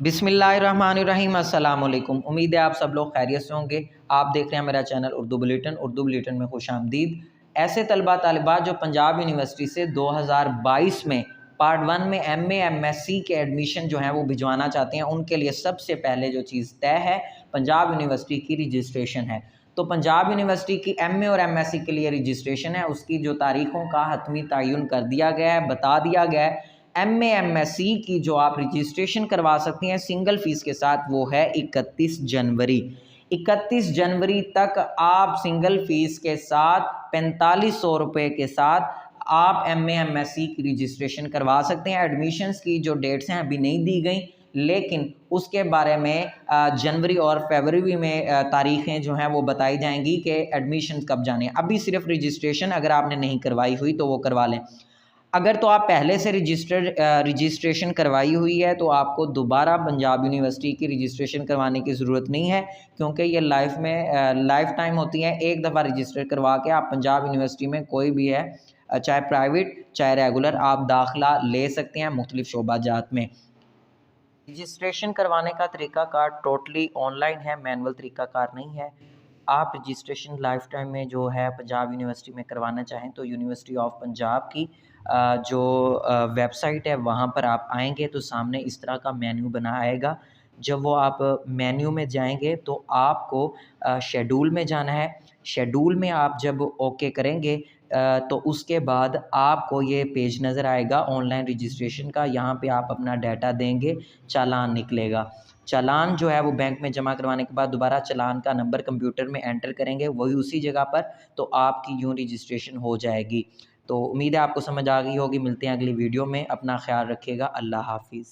बिस्मिल्लाहिर्रहमानिर्रहीम अस्सलाम वालेकुम। उम्मीद है आप सब लोग खैरियत से होंगे। आप देख रहे हैं मेरा चैनल उर्दू बुलेटिन में खुश आमदीद। ऐसे तलबा तालिबात जो पंजाब यूनिवर्सिटी से 2022 में पार्ट 1 में MA MSc के एडमिशन जो हैं वो भिजवाना चाहते हैं, उनके लिए सबसे पहले जो चीज़ तय है पंजाब यूनिवर्सिटी की रजिस्ट्रेशन है। तो पंजाब यूनिवर्सिटी की MA और MSc के लिए रजिस्ट्रेशन है, उसकी जो तारीख़ों का हतमी तयन कर दिया गया है, बता दिया गया है। MA MSc की जो आप रजिस्ट्रेशन करवा सकती हैं सिंगल फ़ीस के साथ, वो है 31 जनवरी। 31 जनवरी तक आप सिंगल फ़ीस के साथ 4500 रुपये के साथ आप MA MSc की रजिस्ट्रेशन करवा सकते हैं। एडमिशन्स की जो डेट्स हैं अभी नहीं दी गई, लेकिन उसके बारे में जनवरी और फरवरी में तारीखें जो हैं वो बताई जाएंगी कि एडमिशन कब जाने हैं। अभी सिर्फ रजिस्ट्रेशन अगर आपने नहीं करवाई हुई तो वो करवा लें। अगर तो आप पहले से रजिस्ट्रेशन करवाई हुई है तो आपको दोबारा पंजाब यूनिवर्सिटी की रजिस्ट्रेशन करवाने की ज़रूरत नहीं है, क्योंकि ये लाइफ टाइम होती है। एक दफ़ा रजिस्टर करवा के आप पंजाब यूनिवर्सिटी में कोई भी है, चाहे प्राइवेट चाहे रेगुलर, आप दाखिला ले सकते हैं मुख्तलिफ शोबाजात में। रजिस्ट्रेशन करवाने का तरीक़ाकार टोटली ऑनलाइन है, मैनुअल तरीक़ाकार नहीं है। आप रजिस्ट्रेशन लाइफ टाइम में जो है पंजाब यूनिवर्सिटी में करवाना चाहें तो यूनिवर्सिटी ऑफ पंजाब की जो वेबसाइट है वहाँ पर आप आएंगे तो सामने इस तरह का मेन्यू बना आएगा। जब वो आप मेन्यू में जाएंगे तो आपको शेड्यूल में जाना है। शेड्यूल में आप जब ओके करेंगे तो उसके बाद आपको ये पेज नज़र आएगा ऑनलाइन रजिस्ट्रेशन का। यहाँ पे आप अपना डाटा देंगे, चालान निकलेगा। चालान जो है वो बैंक में जमा करवाने के बाद दोबारा चालान का नंबर कंप्यूटर में एंटर करेंगे, वही उसी जगह पर, तो आपकी यूँ रजिस्ट्रेशन हो जाएगी। तो उम्मीद है आपको समझ आ गई होगी। मिलते हैं अगली वीडियो में, अपना ख्याल रखिएगा। अल्लाह हाफिज़।